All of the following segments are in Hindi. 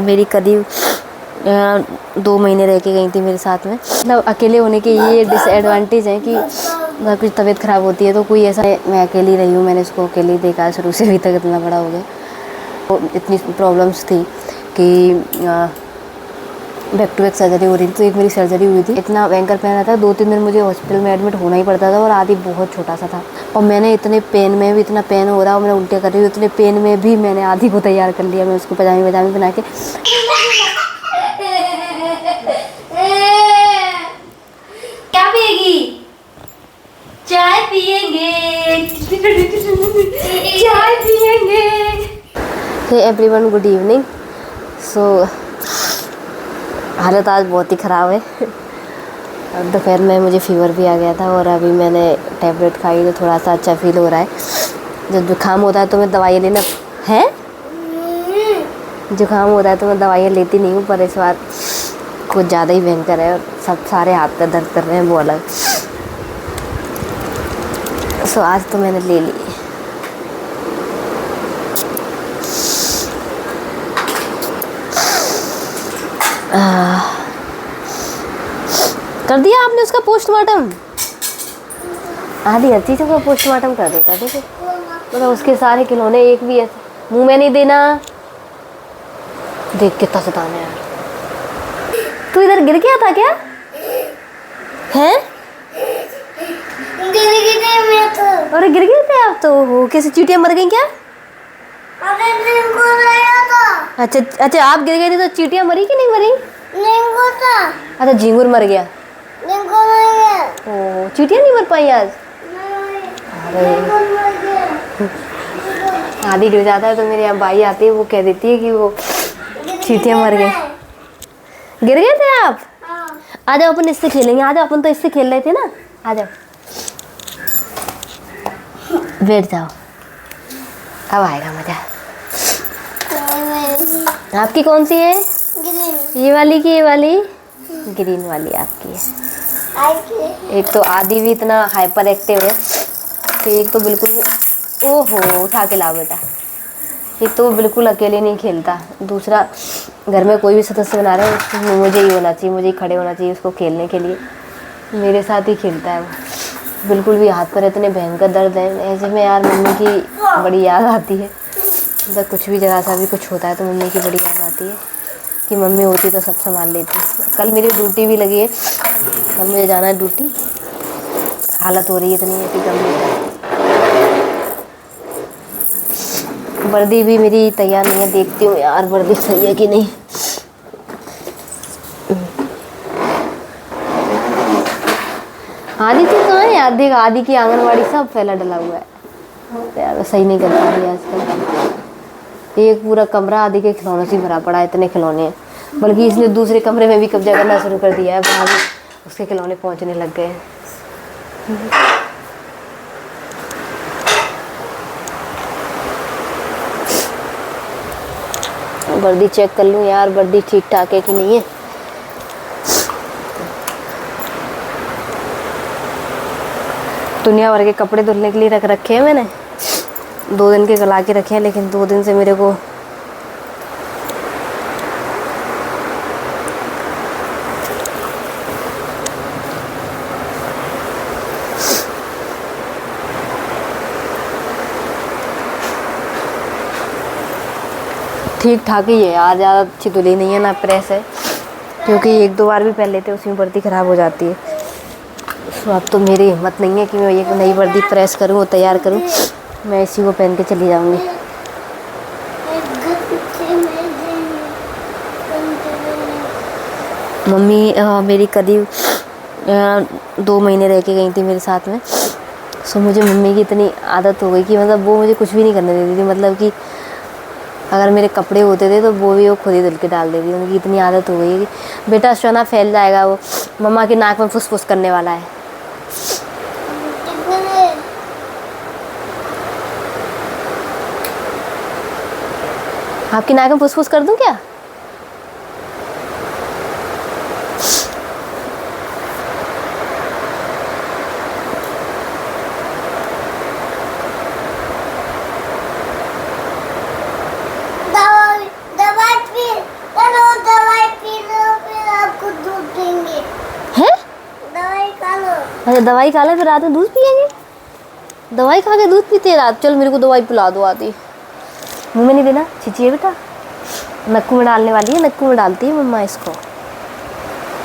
मेरी करीब 2 महीने रह के गई थी मेरे साथ में। मतलब अकेले होने के ये डिसएडवांटेज है कि अगर कुछ तबीयत ख़राब होती है तो कोई ऐसा, मैं अकेली रही हूँ, मैंने उसको अकेले देखा शुरू से अभी तक इतना बड़ा हो गया। तो इतनी प्रॉब्लम्स थी कि बैक टू बैक सर्जरी हो रही थी। तो एक मेरी सर्जरी हुई थी, इतना भयंकर पेन आता था, 2-3 दिन मुझे हॉस्पिटल में एडमिट होना ही पड़ता था और आदि बहुत छोटा सा था। और मैंने इतने पेन में भी, इतना पेन हो रहा और मैं उल्टे कर रही हूँ, इतने पेन में भी मैंने आदि को तैयार कर लिया। मैं उसको पजामी बना के क्या पिएगी? चाय पिएंगे। चाय पिएंगे। Hey everyone, good evening. So हालत आज बहुत ही ख़राब है। दोपहर में मुझे फीवर भी आ गया था और अभी मैंने टैबलेट खाई तो थोड़ा सा अच्छा फील हो रहा है। जब जुकाम होता है तो मैं दवाइयाँ लेना है, जुकाम होता है तो मैं दवाइयाँ लेती नहीं हूँ, पर इस बार कुछ ज़्यादा ही भयंकर है और सब सारे हाथ पे दर्द कर रहे हैं वो अलग। सो आज तो मैंने ले ली। कर दिया आपने उसका पोस्टमार्टम? आधी हर चीज़ों का पोस्टमार्टम कर देता, ठीक है। मतलब उसके सारे खिलौने एक भी ऐसे मुंह में नहीं देना। देख कितना सताना है यार। तू इधर गिर गया था क्या? हैं? अरे गिर गए थे आप तो? हो कैसे, चींटियां मर गई क्या? अच्छा अच्छा, आप गिर गए थे तो चींटियां मरी कि नहीं मरी? अच्छा, झींगुर मर गया। ओ, चींटियां नहीं मर पाई आज? अरे आधी गिर जाता है तो मेरे यहाँ बाई आती है, वो कह देती है कि वो चींटियां मर गए। गिर गए थे आप? आ जाओ अपन इससे खेलेंगे, आ जाओ, अपन तो इससे खेल रहे थे ना, आ जाओ बैठ जाओ, अब आएगा मजा। आपकी कौन सी है? ये वाली की, ये वाली ग्रीन वाली आपकी है। एक तो आदि भी इतना हाइपर एक्टिव है कि एक तो बिल्कुल, ओहो उठा के लाओ बेटा, एक तो वो बिल्कुल अकेले नहीं खेलता, दूसरा घर में कोई भी सदस्य बना रहे हैं मुझे ही होना चाहिए, मुझे ही खड़े होना चाहिए उसको खेलने के लिए, मेरे साथ ही खेलता है वो। बिल्कुल भी हाथ पर इतने भयंकर दर्द है, ऐसे में यार मम्मी की बड़ी याद आती है। मतलब कुछ भी जगह सा भी कुछ होता है तो मम्मी की बड़ी याद आती है कि मम्मी होती तो सब संभाल लेती। कल मेरी ड्यूटी भी लगी है, कल मुझे जाना है ड्यूटी। हालत हो रही है इतनी ऐसी गंभीर। वर्दी भी मेरी तैयार नहीं है, देखती हूँ यार वर्दी सही है कि नहीं। आदि तो कहाँ है यार, देख आदि की आंगनवाड़ी सब फैला डला हुआ है यार, सही नहीं कर पा रही आजकल। एक पूरा कमरा आदि के खिलौनों से भरा पड़ा है, इतने खिलौने हैं, बल्कि इसने दूसरे कमरे में भी कब्जा करना शुरू कर दिया है, वहाँ भी उसके खिलौने पहुँचने लग गए हैं। वर्दी चेक कर लूँ यार, वर्दी ठीक ठाक है कि नहीं है। दुनिया भर के कपड़े धुलने के लिए रख रखे हैं मैंने, 2 दिन के गला के रखे हैं, लेकिन 2 दिन से मेरे को ठीक ठाक ही है यार, ज़्यादा अच्छी धुली नहीं है ना प्रेस है, क्योंकि 1-2 बार भी पहन लेते हैं उसमें वर्दी ख़राब हो जाती है। तो अब तो मेरी हिम्मत नहीं है कि मैं एक नई वर्दी प्रेस करूँ और तैयार करूँ, मैं इसी को पहन के चली जाऊँगी। मम्मी मेरी करीब 2 महीने रह के गई थी मेरे साथ में। सो मुझे मम्मी की इतनी आदत हो गई कि मतलब वो मुझे कुछ भी नहीं करने देती थी, मतलब कि अगर मेरे कपड़े होते थे तो वो भी वो खुद ही धुल के डाल देती। उनकी इतनी आदत हो गई कि बेटा सोना फैल जाएगा, वो मम्मा की नाक में फुस-फुस करने वाला है। आपकी नाक में फुस-फुस कर दूं क्या? अच्छा दवाई खा ले फिर रात में दूध पिएंगे? दवाई खा के दूध पीते हैं रात? चल मेरे को दवाई पिला दो आती। मुँह में नहीं देना, छिचिए बेटा। नक्कू में डालने वाली है, नक्कू में डालती है मम्मा इसको,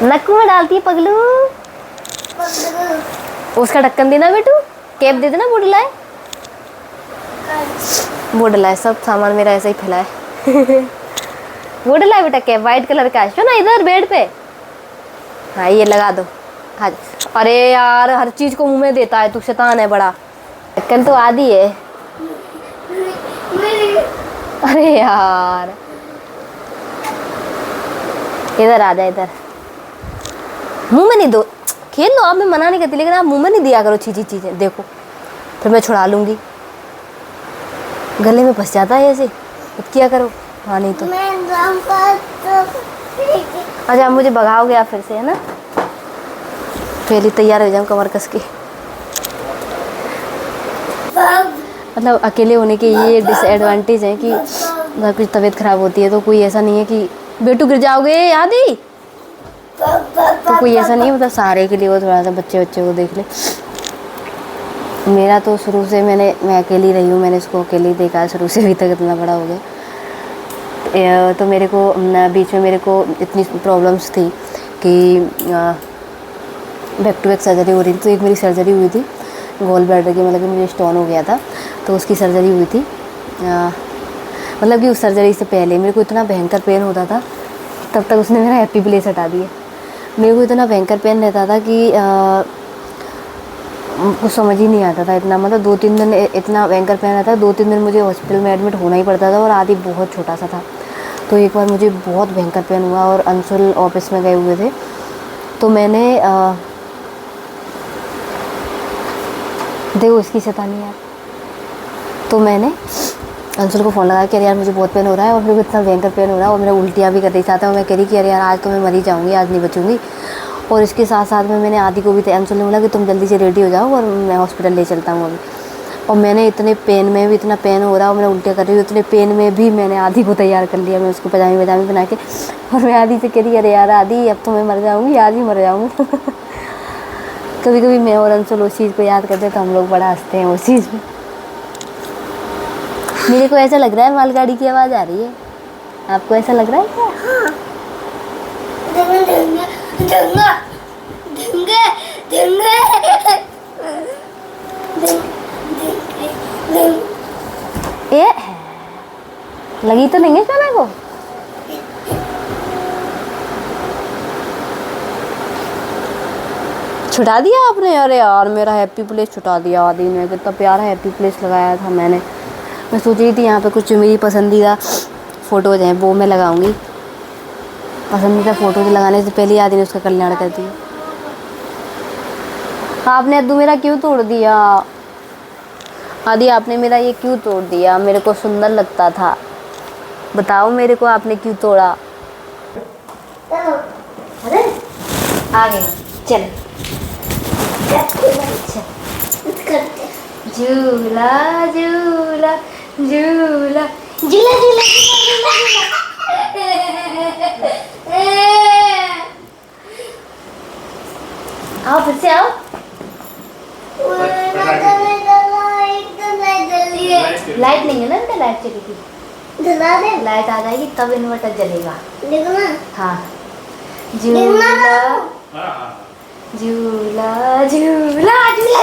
नक्कू में डालती है पगलू। उसका ढक्कन देना बेटू, कैप दे देना, बोर्ड लाए, बोर्ड लाए, सब सामान मेरा ऐसा ही फैला है। बोर्ड लाए बेटा, कैप वाइट कलर का है, सुना इधर बेड पे। हाँ ये लगा दो। हाँ अरे यार हर चीज़ को मुंह में देता है तू, शैतान है बड़ा। ढक्कन तो आधी है। अरे यार इधर आ जा, इधर मुंह में नहीं दो, खेल लो आप, मैं मना नहीं करती, लेकिन आप मुंह में नहीं दिया करो चीज़ी चीज़ें। देखो फिर मैं छुड़ा लूँगी, गले में फंस जाता है ऐसे, मत किया करो। हाँ नहीं तो अच्छा मुझे भगाओगे आप फिर से, है ना? पहले तैयार हो जाऊँ कमर कस के। मतलब अकेले होने के ये डिसएडवांटेज है कि अगर कुछ तबीयत ख़राब होती है तो कोई ऐसा नहीं है कि बेटू गिर जाओगे आदि, तो कोई ऐसा नहीं है, मतलब सहारे के लिए वो थोड़ा सा बच्चे को देख ले। मेरा तो शुरू से मैं अकेली रही हूँ, मैंने इसको अकेले ही देखा है शुरू से अभी तक, इतना बड़ा हो गया। तो मेरे को बीच में मेरे को इतनी प्रॉब्लम्स थी कि बैक टू बैक सर्जरी हो रही थी। तो एक मेरी सर्जरी हुई थी गॉल ब्लैडर की, मतलब कि मुझे स्टोन हो गया था, तो उसकी सर्जरी हुई थी। मतलब कि उस सर्जरी से पहले मेरे को इतना भयंकर पेन होता था, तब तक उसने मेरा हैप्पी प्लेस हटा दिया। मेरे को इतना भयंकर पेन रहता था कि कुछ समझ ही नहीं आता था इतना, मतलब 2-3 दिन इतना भयंकर पेन रहता था, 2-3 दिन मुझे हॉस्पिटल में एडमिट होना ही पड़ता था, और आदि बहुत छोटा सा था। तो एक बार मुझे बहुत भयंकर पेन हुआ और अंशुल ऑफिस में गए हुए थे, तो मैंने देखो इसकी शैतानी यार, तो मैंने अंशुल को फ़ोन लगा कि अरे यार मुझे बहुत पेन हो रहा है और मेरे को इतना भयंकर पेन हो रहा है और मेरा उल्टियाँ भी कर रही चाहता हूँ। मैं कह रही कि अरे यार आज तो मैं मर ही जाऊँगी, आज नहीं बचूँगी। और इसके साथ साथ में मैंने आदि को भी, अंशुल ने बोला कि तुम जल्दी से रेडी हो जाओ और मैं हॉस्पिटल ले चलता हूँ अभी। और मैंने इतने पेन में भी, इतना पेन हो रहा और मैं उल्टियाँ कर रही हूँ, इतने पेन में भी मैंने आदि को तैयार कर लिया। मैं उसको पजामी बना के, और मैं आदि से कह रही अरे यार आदि अब तो मैं मर जाऊँगी, आज ही मर जाऊँगी। कभी कभी मैं और अंशुल उस चीज़ को याद करते तो हम लोग बड़ा हंसते हैं उस चीज़ में। मेरे को ऐसा लग रहा है मालगाड़ी की आवाज़ आ रही है, आपको ऐसा लग रहा है क्या? ये लगी तो नहीं है सोना को? छुटा दिया आपने? अरे यार मेरा हैप्पी प्लेस छुटा दिया आदि ने, कितना प्यारा हैप्पी प्लेस लगाया था मैंने। मैं सोच रही थी यहाँ पे कुछ मेरी पसंदीदा फ़ोटोज़ हैं वो मैं लगाऊंगी। पसंदीदा फ़ोटोज़ लगाने से पहले आदि ने उसका कल्याण कर दिया। आपने अद्दू मेरा क्यों तोड़ दिया? आदि आपने मेरा ये क्यों तोड़ दिया? मेरे को सुंदर लगता था, बताओ मेरे को आपने क्यों तोड़ा? अरे आ गए, चल झूला झूला झूला झूला झूला आओ फिर से आओ। लाइट नहीं है ना बेटा, लाइट चली थी, लाइट आ जाएगी तब इन्वर्टर जलेगा। हाँ झूला झूला झूला झूला झूला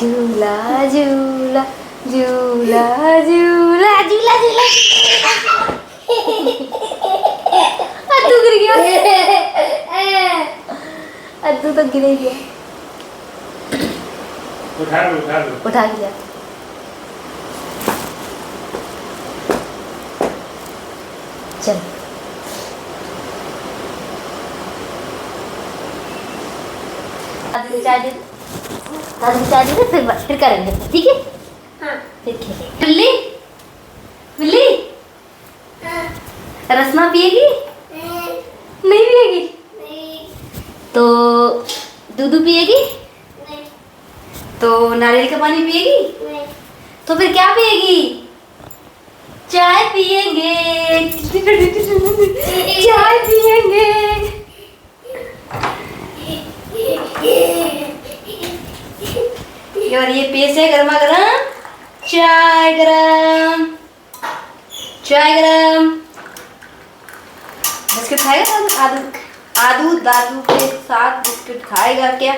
झूला झूला झूला झूला झूला। अद्दू गिर गया, अद्दू तो गिर गया। उठा लिया। चल चाय दे फिर करेंगे, ठीक है? हाँ फिर खेलेंगे। बिल्ली बिल्ली रसना पिएगी? नहीं पिएगी? तो दूध पिएगी? नहीं। तो नारियल का पानी पिएगी? नहीं। तो फिर क्या पिएगी? चाय पिएंगे, चाय पिएंगे। और ये पेश है गर्मा गर्म चाय, गरम चाय गरम। बिस्किट खाएगा? आदू आदू दादू के साथ बिस्किट खाएगा क्या?